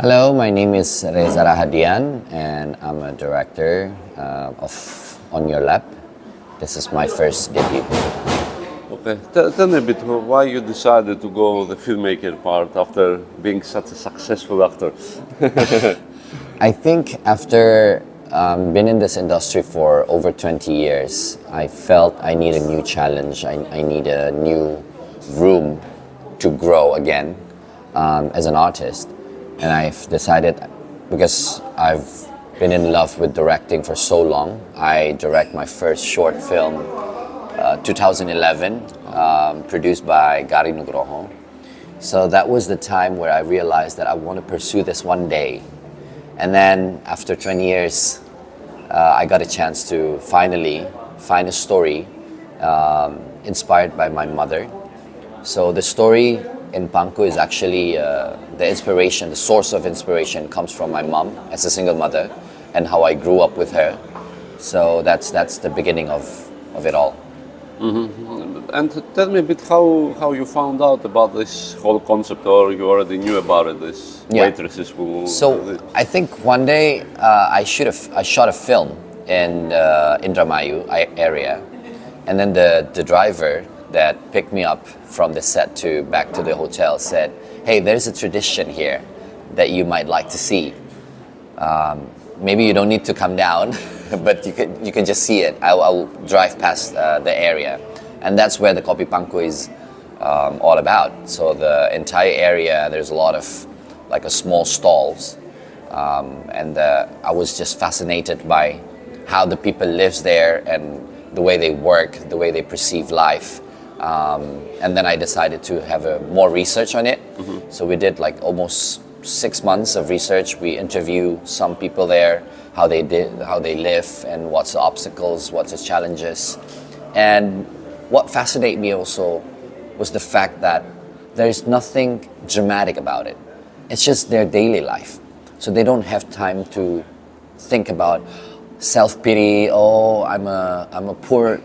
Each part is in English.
Hello, my name is Reza Rahadian, and I'm a director of On Your Lap. This is my first debut. Okay, tell me a bit why you decided to go the filmmaker part after being such a successful actor. I think after being in this industry for over 20 years, I felt I need a new challenge. I need a new room to grow again as an artist. And I've decided, because I've been in love with directing for so long, I direct my first short film, 2011, produced by Gary Nugroho. So that was the time where I realized that I want to pursue this one day. And then after 20 years, I got a chance to finally find a story inspired by my mother. So the story in Pangku is actually the inspiration, the source of inspiration comes from my mom as a single mother and how I grew up with her. So that's the beginning of it all. Mm-hmm. And tell me a bit how you found out about this whole concept, or you already knew about it, this waitresses who... So I think one day I shot a film in Indramayu area, and then the driver that picked me up from the set back to the hotel said, "Hey, there's a tradition here that you might like to see. Maybe you don't need to come down, but you can just see it. I'll drive past the area," and that's where the Kopi Pangku is all about. So the entire area, there's a lot of like a small stalls, and I was just fascinated by how the people lives there and the way they work, the way they perceive life. And then I decided to have more research on it. Mm-hmm. So we did like almost 6 months of research. We interview some people there, how they live, and what's the obstacles, what's the challenges. And what fascinated me also was the fact that there is nothing dramatic about it. It's just their daily life. So they don't have time to think about self-pity. Oh, I'm a poor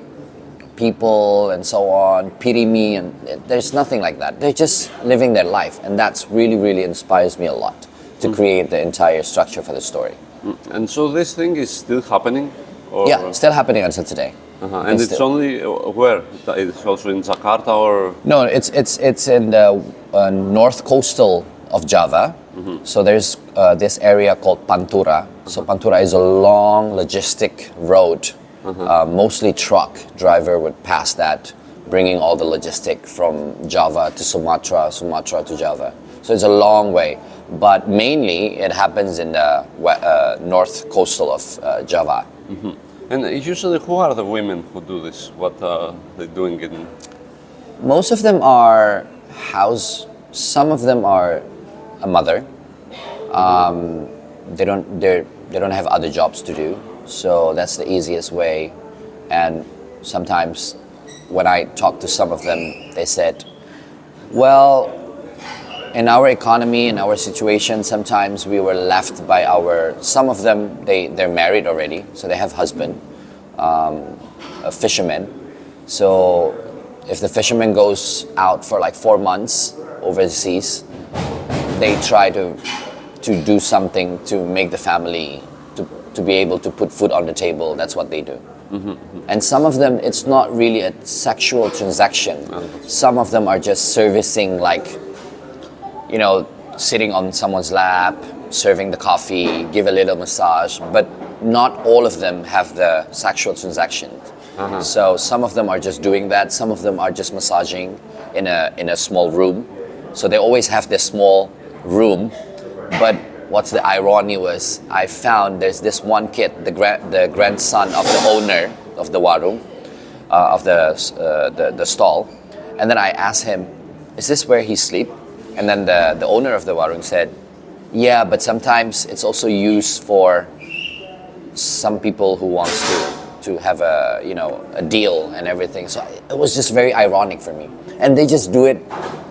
people and so on, pity me, and there's nothing like that. They're just living their life, and that's really inspires me a lot to create the entire structure for the story. And so this thing is still happening? Or? Yeah, still happening until today. And it's only where? It's also in Jakarta, or? No, it's in the north coastal of Java. Mm-hmm. So there's this area called Pantura. So Pantura is a long logistic road. Mostly truck driver would pass that, bringing all the logistic from Java to Sumatra, Sumatra to Java. So it's a long way, but mainly it happens in the north coastal of Java. Mm-hmm. And usually, who are the women who do this? What are they doing in? Most of them are some of them are a mother. They don't have other jobs to do. So that's the easiest way. And sometimes when I talk to some of them, they said, well, in our economy, in our situation, sometimes we were left by some of them, they're married already, so they have husband, a fisherman. So if the fisherman goes out for like 4 months overseas, they try to do something to make the family to be able to put food on the table. That's what they do. Mm-hmm. And some of them, it's not really a sexual transaction. Some of them are just servicing, like, sitting on someone's lap, serving the coffee, give a little massage, but not all of them have the sexual transaction. So some of them are just doing that. Some of them are just massaging in a small room. So they always have this small room, but what's the irony was, I found there's this one kid, the grandson of the owner of the warung, of the stall, and then I asked him, "Is this where he sleep?" And then the owner of the warung said, "Yeah, but sometimes it's also used for some people who wants to have a deal and everything." So it was just very ironic for me, and they just do it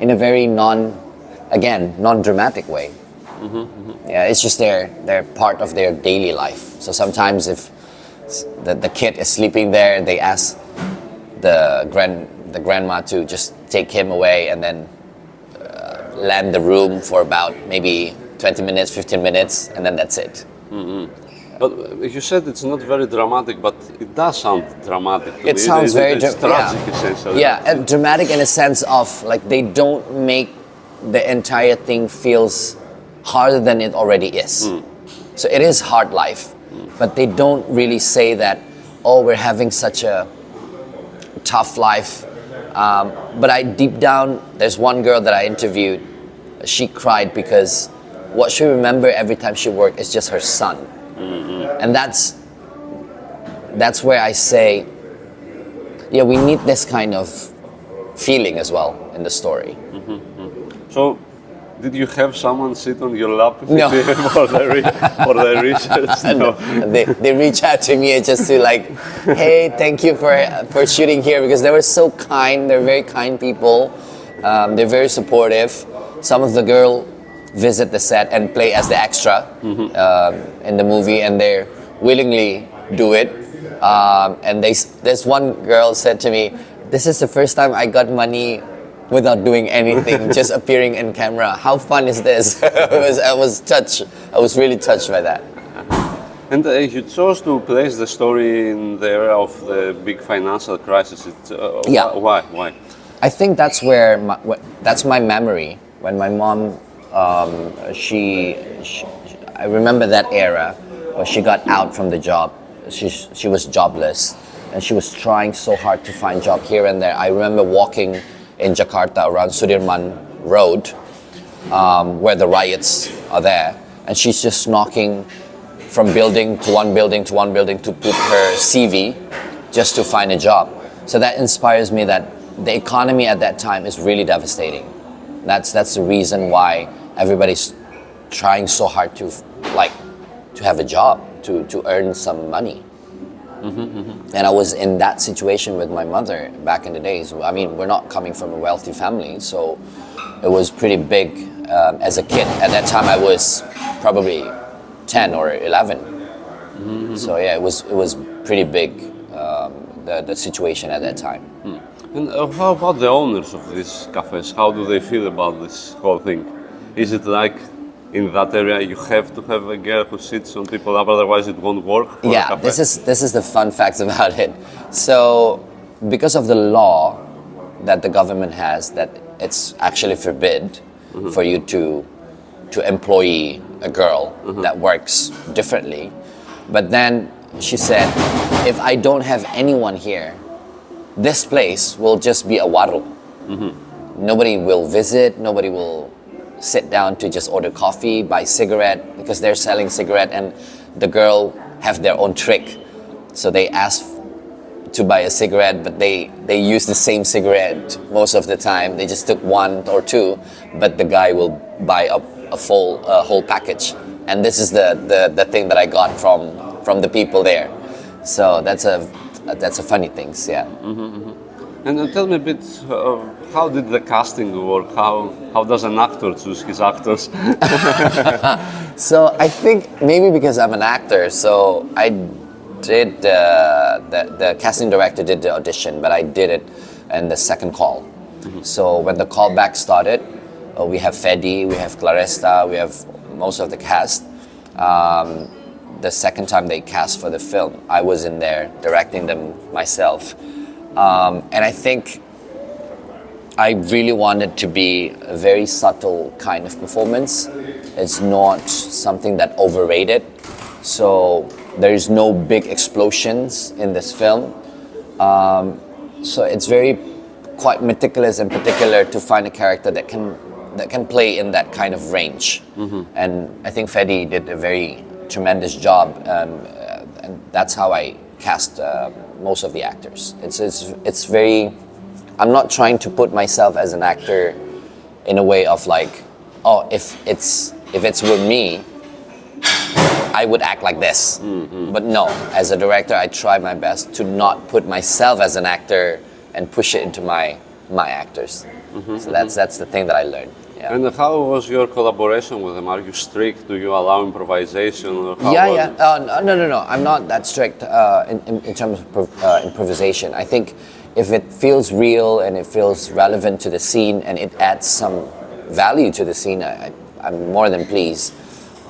in a very non-dramatic way. Mm-hmm, mm-hmm. Yeah, it's just they're part of their daily life. So sometimes if the kid is sleeping there, they ask the grandma to just take him away and then land the room for about maybe 20 minutes, 15 minutes, and then that's it. But you said it's not very dramatic, but it does sound dramatic to me. It sounds very it's tragic, essentially. Yeah, and dramatic in a sense of like they don't make the entire thing feels harder than it already is. So it is hard life, but they don't really say that, oh, we're having such a tough life. But deep down, there's one girl that I interviewed. She cried because what she remember every time she worked is just her son. And that's where I say, yeah, we need this kind of feeling as well in the story. So, did you have someone sit on your lap No. for the research? No. They reach out to me just to like, hey, thank you for shooting here, because they were so kind. They're very kind people. They're very supportive. Some of the girl visit the set and play as the extra in the movie, and they willingly do it. And this one girl said to me, "This is the first time I got money without doing anything, just appearing in camera. How fun is this?" I was touched. I was really touched by that. And you chose to place the story in the era of the big financial crisis. Yeah. Why? I think that's where that's my memory when my mom. I remember that era where she got out from the job. She was jobless, and she was trying so hard to find job here and there. I remember walking in Jakarta around Sudirman Road, where the riots are there, and she's just knocking from building to one building to one building to put her CV just to find a job. So that inspires me that the economy at that time is really devastating. That's the reason why everybody's trying so hard to have a job, to earn some money. And I was in that situation with my mother back in the days. I mean, we're not coming from a wealthy family, so it was pretty big as a kid. At that time, I was probably 10 or 11. So yeah, it was pretty big, the situation at that time. And how about the owners of these cafes? How do they feel about this whole thing? Is it like in that area you have to have a girl who sits on people's lap, otherwise it won't work? Yeah, this is the fun facts about it. So because of the law that the government has, that it's actually forbid for you to employ a girl that works differently. But then she said, if I don't have anyone here, this place will just be a warung. Nobody will visit, nobody will sit down to just order coffee, buy cigarette, because they're selling cigarette, and the girl have their own trick. So they ask to buy a cigarette, but they use the same cigarette most of the time. They just took one or two, but the guy will buy a whole package. And this is the thing that I got from the people there. So that's a funny thing, yeah. And tell me a bit, how did the casting work? How does an actor choose his actors? So I think maybe because I'm an actor, so I did the casting director did the audition, but I did it in the second call. So when the callback started, we have Fedi, we have Claresta, we have most of the cast. The second time they cast for the film, I was in there directing them myself. And I think I really wanted to be a very subtle kind of performance. It's not something that overrated. So there is no big explosions in this film. So it's very quite meticulous and particular to find a character that can play in that kind of range. And I think Fedi did a very tremendous job, and that's how I cast most of the actors. It's very. I'm not trying to put myself as an actor in a way of like, oh, if it's with me, I would act like this. But no, as a director, I try my best to not put myself as an actor and push it into my actors. So that's the thing that I learned. Yeah. And how was your collaboration with them? Are you strict? Do you allow improvisation? Or how No. I'm not that strict in terms of improvisation. I think if it feels real and it feels relevant to the scene and it adds some value to the scene, I'm more than pleased.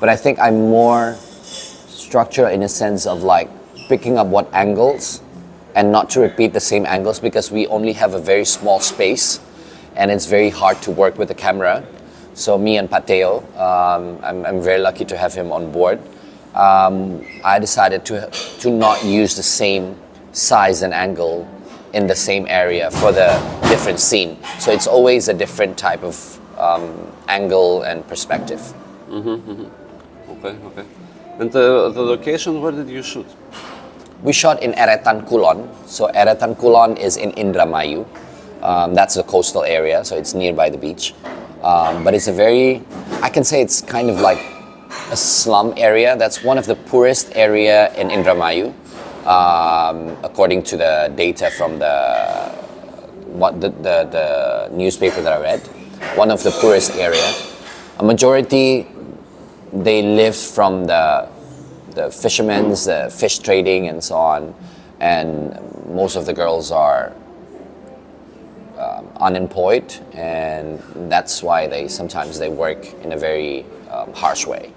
But I think I'm more structured in a sense of like picking up what angles and not to repeat the same angles because we only have a very small space and it's very hard to work with the camera. So me and Pateo, I'm very lucky to have him on board. I decided to not use the same size and angle in the same area for the different scene. So it's always a different type of angle and perspective. Okay, okay. And the location, where did you shoot? We shot in Eretan Kulon. So Eretan Kulon is in Indramayu. That's the coastal area, so it's nearby the beach. But it's a very, I can say it's kind of like a slum area. That's one of the poorest area in Indramayu, according to the data from the newspaper that I read. One of the poorest area. A majority, they live from the fishermen's, the fish trading and so on. And most of the girls are unemployed, and that's why they sometimes work in a very harsh way.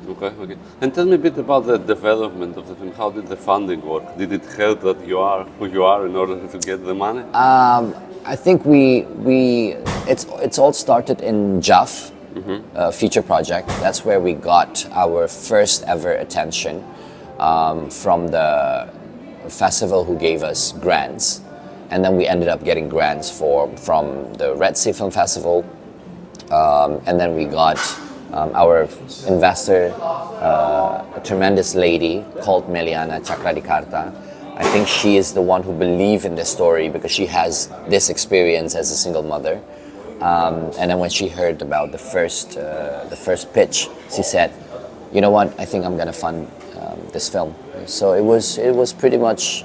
Okay, okay. And tell me a bit about the development of the film. How did the funding work? Did it help that you are who you are in order to get the money? I think it's all started in JAF, feature project. That's where we got our first ever attention from the festival who gave us grants. And then we ended up getting grants from the Red Sea Film Festival. And then we got our investor, a tremendous lady called Meliana Chakradikarta. I think she is the one who believed in this story because she has this experience as a single mother. And then when she heard about the first pitch, she said, "You know what? I think I'm gonna fund this film." So it was pretty much.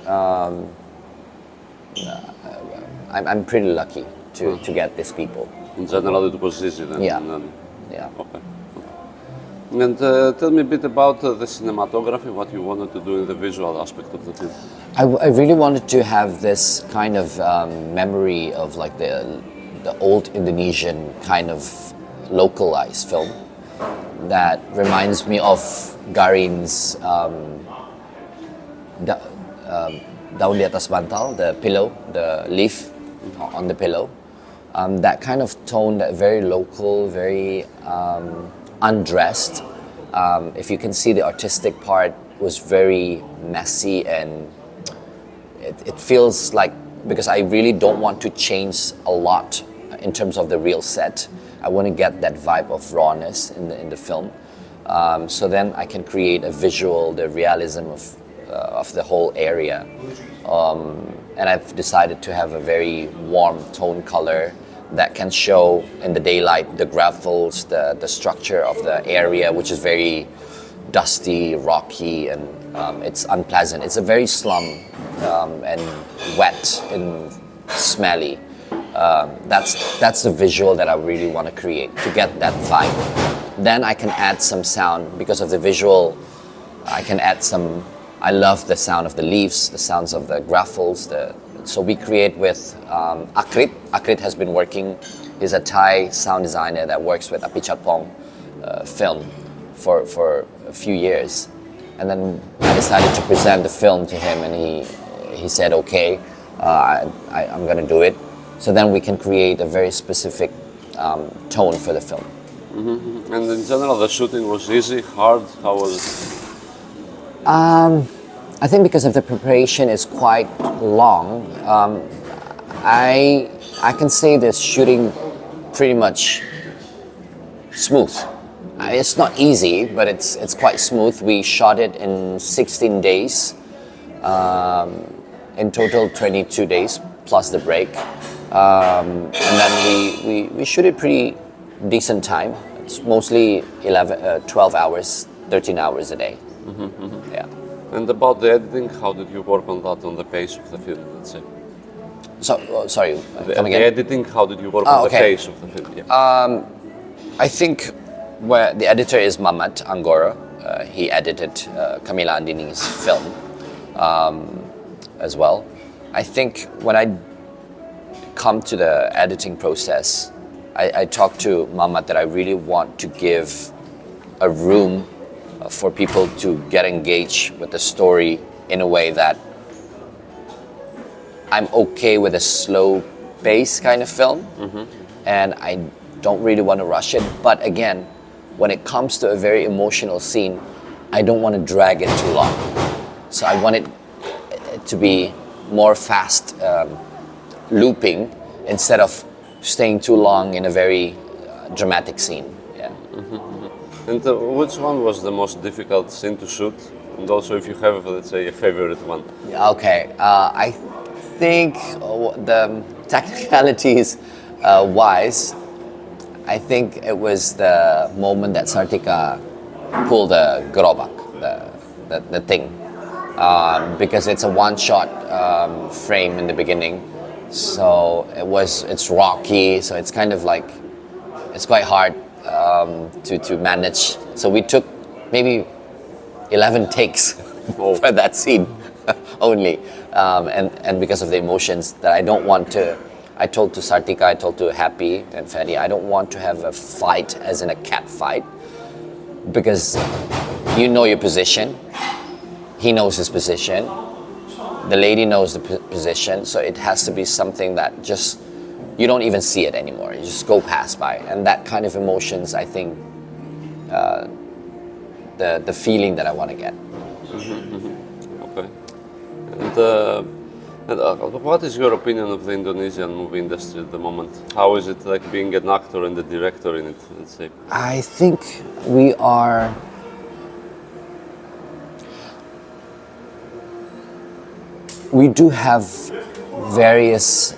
I'm pretty lucky to get these people. In general, it was easy then. Yeah. Okay. And tell me a bit about the cinematography, what you wanted to do in the visual aspect of the film. I really wanted to have this kind of memory of like the old Indonesian kind of localized film that reminds me of Garin's Daun di atas bantal, the pillow, the leaf on the pillow. That kind of tone, that very local, very undressed. If you can see, the artistic part was very messy, and it feels like, because I really don't want to change a lot in terms of the real set. I want to get that vibe of rawness in the film. So then I can create a visual, the realism of the whole area. And I've decided to have a very warm tone color that can show in the daylight the gravels, the structure of the area, which is very dusty, rocky, and it's unpleasant. It's a very slum and wet and smelly. That's the visual that I really want to create, to get that vibe. Then I can add some sound because of the visual. I can add some. I love the sound of the leaves, the sounds of the graffles. So we create with Akrit. Akrit has been working. He's a Thai sound designer that works with Api Chatpong film for a few years. And then I decided to present the film to him, and he said, "Okay, I'm gonna do it." So then we can create a very specific tone for the film. And in general, the shooting was easy, hard. How was it? I think because of the preparation is quite long, I can say the shooting pretty much smooth. It's not easy, but it's quite smooth. We shot it in 16 days, in total 22 days plus the break, and then we shoot it pretty decent time. It's mostly 12 hours, 13 hours a day. Yeah. And about the editing, how did you work on that, on the pace of the film, let's say? So, sorry, come The again? editing, how did you work on the okay. pace of the film? Yeah. I think where the editor is Mamat Anggora. He edited Camila Andini's film as well. I think when I come to the editing process, I talked to Mamat that I really want to give a room for people to get engaged with the story in a way that I'm okay with a slow pace kind of film, and I don't really want to rush it. But again, when it comes to a very emotional scene, I don't want to drag it too long. So I want it to be more fast looping instead of staying too long in a very dramatic scene. Yeah. And which one was the most difficult scene to shoot? And also, if you have, let's say, a favorite one. Okay, I think the technicalities wise, I think it was the moment that Sartika pulled the gerobak, the thing, because it's a one-shot frame in the beginning, so it's rocky, so it's kind of like it's quite hard to manage. So we took maybe 11 takes for that scene only, and because of the emotions that I don't want to. I told to Sartika, I told to Happy and Ferry, I don't want to have a fight as in a cat fight, because you know your position, he knows his position, the lady knows the position, so it has to be something that just, you don't even see it anymore, you just go past by. And that kind of emotions, I think, the feeling that I want to get. Okay. And what is your opinion of the Indonesian movie industry at the moment? How is it like being an actor and a director in it, let's say? I think we do have various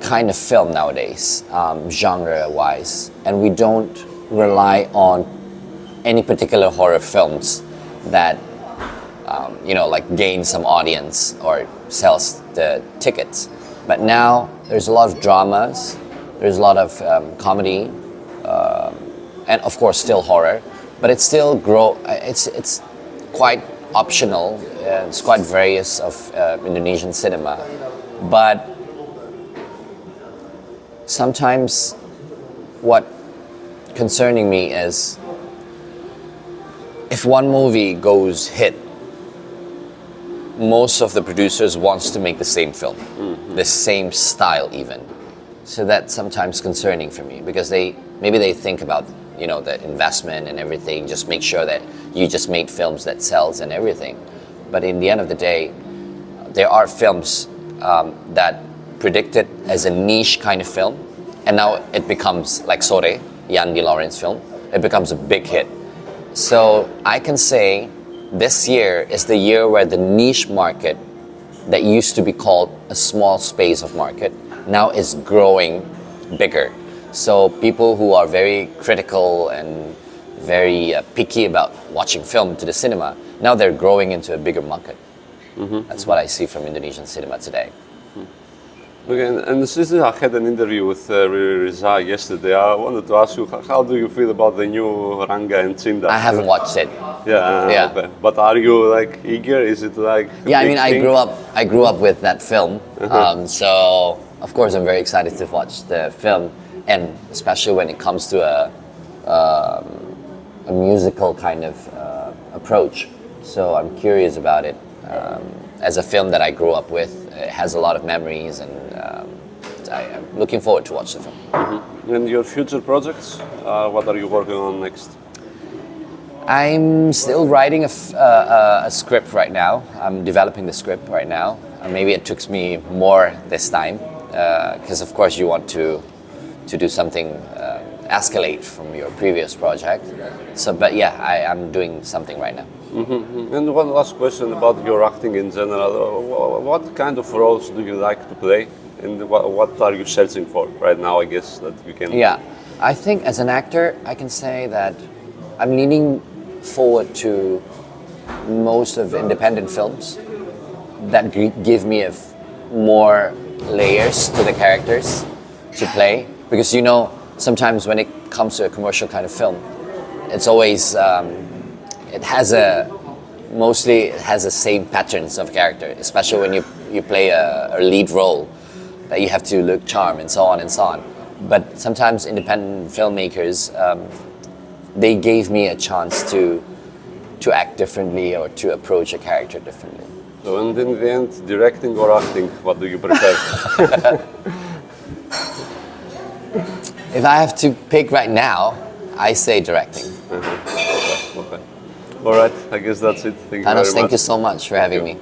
kind of film nowadays, genre-wise, and we don't rely on any particular horror films that like gain some audience or sells the tickets. But now there's a lot of dramas, there's a lot of comedy, and of course still horror. But it's still it's quite optional. It's quite various of Indonesian cinema. But sometimes what concerning me is if one movie goes hit, most of the producers wants to make the same film, the same style even. So that's sometimes concerning for me, because maybe they think about the investment and everything, just make sure that you just made films that sells and everything. But in the end of the day, there are films that predicted as a niche kind of film, and now it becomes like Sore, Yandi Lawrence film, it becomes a big hit. So I can say this year is the year where the niche market that used to be called a small space of market now is growing bigger. So people who are very critical and very picky about watching film to the cinema, now they're growing into a bigger market. That's what I see from Indonesian cinema today. Okay, and since I had an interview with Reza yesterday, I wanted to ask you, how do you feel about the new Ranga and Cinda? I haven't watched it. Yeah. Okay. But are you like eager? Is it like? Yeah, I mean, I grew up with that film, so of course I'm very excited to watch the film, and especially when it comes to a musical kind of approach. So I'm curious about it. As a film that I grew up with, it has a lot of memories, and I'm looking forward to watch the film. And your future projects? What are you working on next? I'm still writing a script right now. I'm developing the script right now. Maybe it took me more this time, because of course you want to do something escalate from your previous project. So, but yeah, I'm doing something right now. And one last question about your acting in general. What kind of roles do you like to play, and what are you searching for right now? I guess that you can. Yeah, I think as an actor, I can say that I'm leaning forward to most of independent films that give me more layers to the characters to play, because sometimes when it comes to a commercial kind of film, it's always it has the same patterns of character, especially when you play a lead role, that you have to look charm and so on and so on. But sometimes independent filmmakers, they gave me a chance to act differently or to approach a character differently. So, and in the end, directing or acting, what do you prefer? If I have to pick right now, I say directing. Okay. All right, I guess that's it. Thank you very much. Thank you so much for having me.